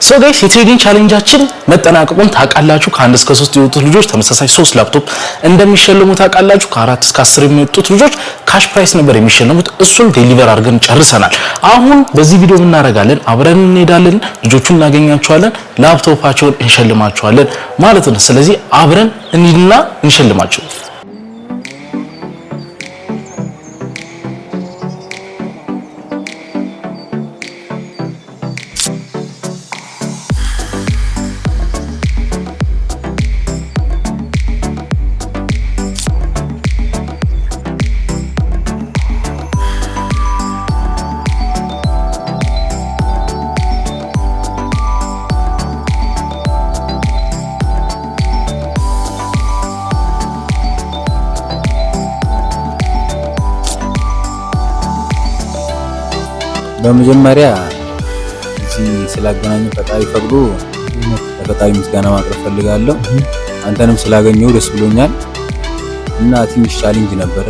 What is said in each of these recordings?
ሶ ጋይስ የትሬዲንግ ቻሌንጃችን መጠናቀቁን ታውቃላችሁ። ከ1 እስከ 3 የወጡት ልጆች ተመሳሳይ 3 ላፕቶፕ እንደሚሸልሙ ታውቃላችሁ። ከ4 እስከ 10 የሚወጡት ልጆች ካሽ ፕራይስ ነበር የሚሸልሙት። እሱን ዴሊቨር አድርገን ጨርሰናል። አሁን በዚህ ቪዲዮ ምን እናደርጋለን? አብረን እንሄዳለን፣ ልጆቹን እናገኛቸዋለን፣ ላፕቶፓቸውን እንሸልማቸዋለን ማለት ነው። ስለዚህ አብረን እንሂድና እንሸልማቸው። በመጀመሪያ እዚህ ስላገናኘ ፈጣሪ ፈቅዶ ለፈጣሪ ምስጋና ማቅረብ ፈልጋለሁ። አንተንም ስላገኘው ደስ ብሎኛል እና ትንሽ ቻሌንጅ ነበረ።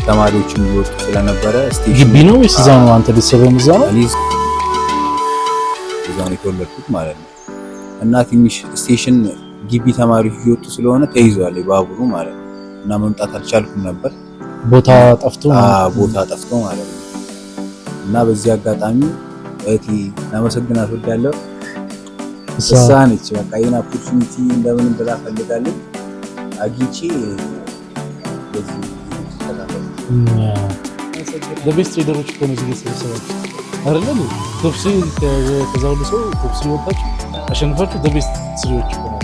ተማሪዎችም ይወጡ ስለነበረ ስቴሽን ግቢ ነው ወይስ እዛው ነው? አንተ ቤተሰብም እዛው ነው? እዛው ነው የተወለድኩት ማለት ነው። እና ትንሽ ስቴሽን ግቢ ተማሪዎች ይወጡ ስለሆነ ተይዟል ባቡሩ ማለት ነው። እና መምጣት አልቻልኩም ነበር ቦታ ጠፍቶ ማለት ነው። እና በዚህ አጋጣሚ እህቴ ለማመስገናት እወዳለሁ። እሷ ነች በቃ ይሄን ኦፖርቹኒቲ እንደምን ብላ ፈልጋለች አግኝቼ በዚህ ተካፈል ለቤስት ትሬደሮች እኮ ነው እዚህ ተሰብስባችሁ አይደል? ቶፕሲ ከዛው ሰው ቶፕሲ ወጣች አሸንፋችሁ ለቤስት ትሬደሮች እኮ ነው።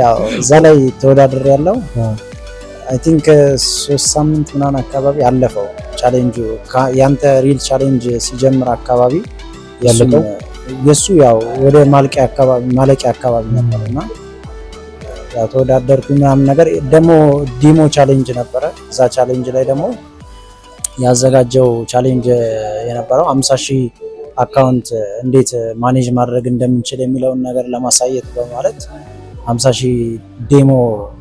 ያው እዛ ላይ ተወዳድር ያለው አይ ቲንክ 3 ሳምንት ምናምን አካባቢ አለፈው ቻሌንጁ። ያንተ ሪል ቻሌንጅ ሲጀምር አካባቢ ያለፈው የሱ ያው ወደ ማለቂያ አካባቢ ነበርና ያው ተወዳደርኩኝ ምናምን ነገር ደግሞ ዲሞ ቻሌንጅ ነበረ። እዛ ቻሌንጅ ላይ ደግሞ ያዘጋጀው ቻሌንጅ የነበረው 50,000 አካውንት እንዴት ማኔጅ ማድረግ እንደምንችል የሚለውን ነገር ለማሳየት በማለት 50,000 ዴሞ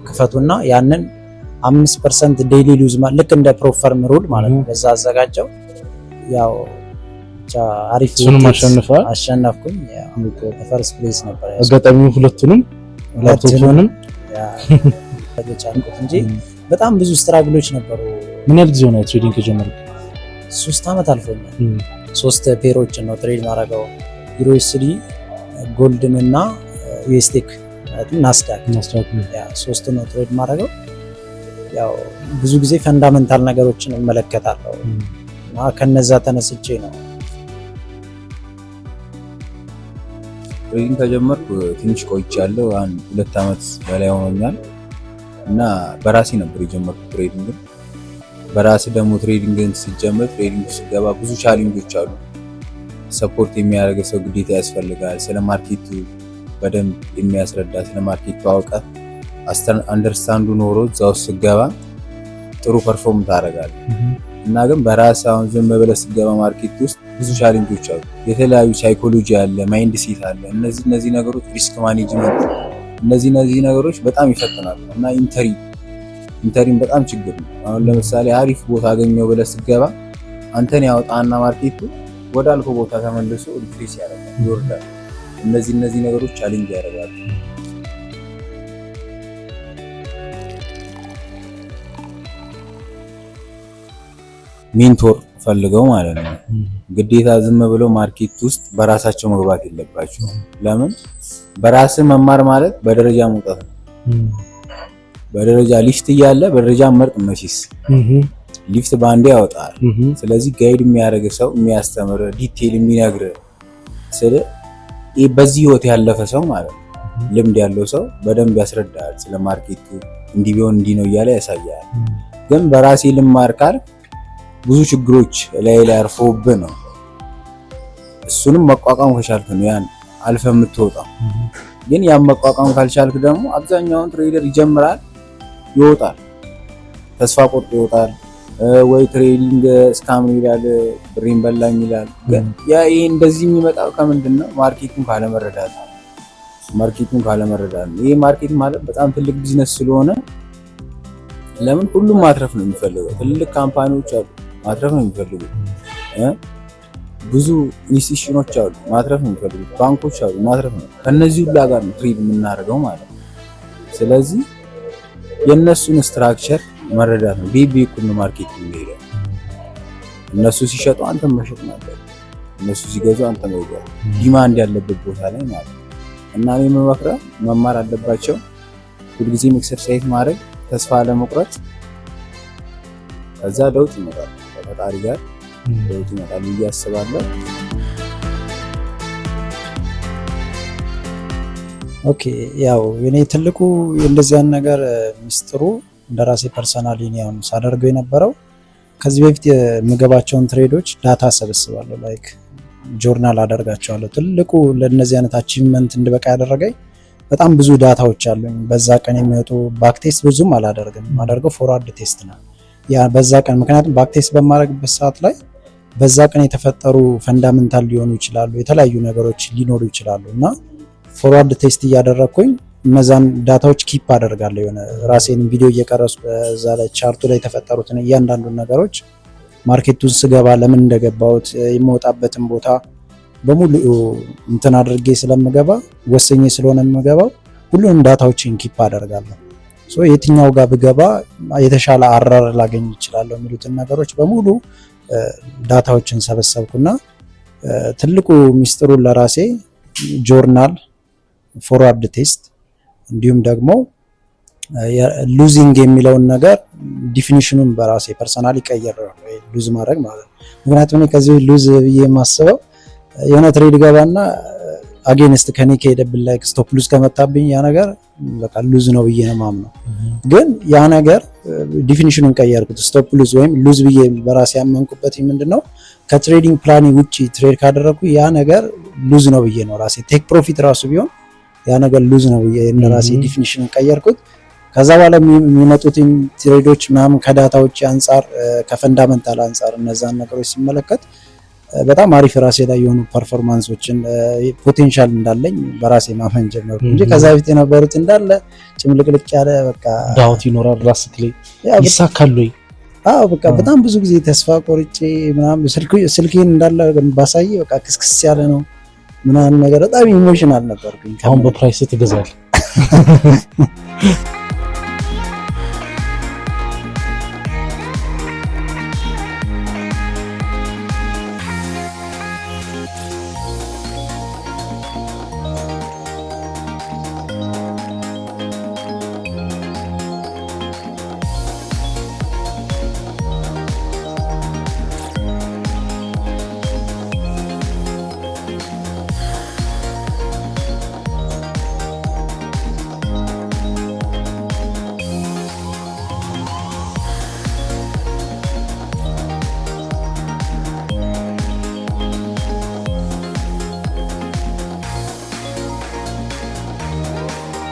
ክፈቱና ያንን 5% ዴይሊ ሉዝ ልክ እንደ ፕሮፈርም ሩል ማለት ነው። በዛ አዘጋጀው ያው ብቻ አሪፍ አሸነፍኩኝ። ያው ፈርስት ፕሌስ ነበር። አጋጣሚ ሁለቱንም ላፕቶፕንም ያገቻልኩት እንጂ በጣም ብዙ ስትራግሎች ነበሩ። ምን ያህል ጊዜ ሆነ ትሬዲንግ ከጀመርኩ? 3 አመት አልፎኛል። 3 ፔሮችን ነው ትሬድ ማድረገው ዩኤስዲ፣ ጎልድን እና ዩኤስቴክ ናስዳክ ያ 3 ነው ትሬድ ማድረገው። ያው ብዙ ጊዜ ፈንዳሜንታል ነገሮችን እመለከታለሁ እና ከነዛ ተነስቼ ነው ትሬዲንግ ከጀመርኩ ትንሽ ቆይቻለሁ። 2 አመት በላይ ሆኖኛል እና በራሴ ነበር የጀመርኩት ትሬዲንግ። በራሴ ደግሞ ትሬዲንግን ሲጀምር ትሬዲንግ ሲገባ ብዙ ቻሌንጆች አሉ። ሰፖርት የሚያደርግ ሰው ግዴታ ያስፈልጋል። ስለ ማርኬቱ በደንብ የሚያስረዳ ስለ ማርኬቱ አውቀህ አንደርስታንዱ ኖሮ እዛው ሲገባ ጥሩ ፐርፎርም ታደርጋለህ። እና ግን በራስህ አሁን ዝም ብለህ ሲገባ ማርኬት ውስጥ ብዙ ቻሌንጆች አሉ። የተለያዩ ሳይኮሎጂ አለ፣ ማይንድ ሴት አለ። እነዚህ ነገሮች ሪስክ ማኔጅመንት እነዚህ ነገሮች በጣም ይፈትናሉ። እና ኢንተሪም በጣም ችግር ነው። አሁን ለምሳሌ አሪፍ ቦታ አገኘው ብለህ ሲገባ አንተን ያወጣና ማርኬቱ ወደ አልፎ ቦታ ተመልሶ ሪፍሬሽ ያደርጋል፣ ይወርዳል። እነዚህ ነገሮች ቻሌንጅ ያደርጋሉ። ሜንቶር ፈልገው ማለት ነው። ግዴታ ዝም ብለው ማርኬት ውስጥ በራሳቸው መግባት የለባቸው። ለምን? በራስህ መማር ማለት በደረጃ መውጣት ነው። በደረጃ ሊፍት እያለ በደረጃ መርጥ መሲስ ሊፍት ባንዴ ያወጣል። ስለዚህ ጋይድ የሚያደርግ ሰው የሚያስተምር ዲቴል የሚነግር በዚህ ህይወት ያለፈ ሰው ማለት ነው። ልምድ ያለው ሰው በደንብ ያስረዳል። ስለ ማርኬቱ እንዲህ ቢሆን እንዲህ ነው እያለ ያሳያል። ግን በራሴ ልማር ካልክ ብዙ ችግሮች ላይ አርፈውብህ ነው። እሱንም መቋቋም ከቻልክ ነው ያን አልፈ የምትወጣው። ግን ያን መቋቋም ካልቻልክ ደግሞ አብዛኛውን ትሬደር ይጀምራል፣ ይወጣል፣ ተስፋ ቆርጦ ይወጣል። ወይ ትሬዲንግ ስካም ይላል፣ ብሬን በላኝ ይላል። ግን ያ ይሄ እንደዚህ የሚመጣው ከምንድን ነው? ማርኬቱን ካለመረዳት ነው። ይሄ ማርኬት ማለት በጣም ትልቅ ቢዝነስ ስለሆነ ለምን ሁሉም ማትረፍ ነው የሚፈልገው። ትልልቅ ካምፓኒዎች አሉ ማትረፍ ነው የሚፈልጉት። ብዙ ኢንስቲትዩሽኖች አሉ ማትረፍ ነው የሚፈልጉት። ባንኮች አሉ ማትረፍ ነው። ከነዚህ ሁሉ ጋር ነው ትሬድ የምናደርገው ማለት ነው። ስለዚህ የእነሱን ስትራክቸር መረዳት ነው። ቢቢ እኩል ነው ማርኬት የሚሄደው። እነሱ ሲሸጡ አንተ መሸጥ ነበር፣ እነሱ ሲገዙ አንተ መግዛት፣ ዲማንድ ያለበት ቦታ ላይ ማለት ነው። እና እኔ የምመክረው መማር አለባቸው። ሁልጊዜም ኤክሰርሳይዝ ማድረግ፣ ተስፋ ለመቁረጥ፣ ከዛ ለውጥ ይመጣል። ከፈጣሪ ጋር ለውጥ ይመጣል ብዬ አስባለሁ። ኦኬ ያው የኔ ትልቁ እንደዚያን ነገር ሚስጥሩ እንደራሴ ፐርሰናሊ ነው ሳደርገው የነበረው። ከዚህ በፊት የምገባቸውን ትሬዶች ዳታ ሰበስባለሁ፣ ላይክ ጆርናል አደርጋቸዋለሁ። ትልቁ ለእነዚህ አይነት አቺቭመንት እንድበቃ ያደረገኝ በጣም ብዙ ዳታዎች አሉኝ። በዛ ቀን የሚወጡ ባክቴስት ብዙም አላደርግም፣ ማደርገው ፎርዋርድ ቴስት ነው ያ በዛ ቀን። ምክንያቱም ባክቴስት በማድረግበት ሰዓት ላይ በዛ ቀን የተፈጠሩ ፈንዳሜንታል ሊሆኑ ይችላሉ፣ የተለያዩ ነገሮች ሊኖሩ ይችላሉ እና ፎርዋርድ ቴስት እያደረግኩኝ እነዛን ዳታዎች ኪፕ አደርጋለሁ። የሆነ ራሴን ቪዲዮ እየቀረጹ በዛ ላይ ቻርቱ ላይ የተፈጠሩትን እያንዳንዱን ነገሮች ማርኬቱን ስገባ ለምን እንደገባሁት የምወጣበትን ቦታ በሙሉ እንትን አድርጌ ስለምገባ ወሰኜ ስለሆነ የምገባው ሁሉንም ዳታዎችን ኪፕ አደርጋለሁ። ሶ የትኛው ጋር ብገባ የተሻለ አራር ላገኝ ይችላለሁ የሚሉትን ነገሮች በሙሉ ዳታዎችን ሰበሰብኩና ትልቁ ሚስጥሩን ለራሴ ጆርናል፣ ፎርዋርድ ቴስት እንዲሁም ደግሞ ሉዚንግ የሚለውን ነገር ዲፊኒሽኑን በራሴ ፐርሰናሊ ቀየረው፣ ሉዝ ማድረግ ማለት ነው። ምክንያቱም ከዚህ ሉዝ ብዬ የማስበው የሆነ ትሬድ ገባና አጌንስት ከኔ ከሄደብን ላይ ስቶፕ ሉዝ ከመጣብኝ ያ ነገር በቃ ሉዝ ነው ብዬ ነው የማምነው። ግን ያ ነገር ዲፊኒሽኑን ቀየርኩት። ስቶፕ ሉዝ ወይም ሉዝ ብዬ በራሴ ያመንኩበት ምንድነው ከትሬዲንግ ፕላን ውጪ ትሬድ ካደረኩ ያ ነገር ሉዝ ነው ብዬ ነው ራሴ። ቴክ ፕሮፊት ራሱ ቢሆን ያ ነገር ሉዝ ነው ብዬ ራሴ ዲፊኒሽኑን ቀየርኩት። ከዛ በኋላ የሚመጡትን ትሬዶች ምናምን ከዳታዎች አንፃር ከፈንዳመንታል አንፃር እነዛን ነገሮች ሲመለከት በጣም አሪፍ ራሴ ላይ የሆኑ ፐርፎርማንሶችን ፖቴንሻል እንዳለኝ በራሴ ማመን ጀመርኩ እንጂ ከዛ በፊት የነበሩት እንዳለ ጭምልቅልቅ ያለ በቃ ዳውት ይኖራል ራስክ ላይ ይሳካል ወይ? አዎ በቃ በጣም ብዙ ጊዜ ተስፋ ቆርጬ ምናምን ስልኬን እንዳለ ባሳይ በቃ ክስክስ ያለ ነው ምናምን ነገር በጣም ኢሞሽናል ነበርኩኝ። አሁን በፕራይስ ትገዛለህ?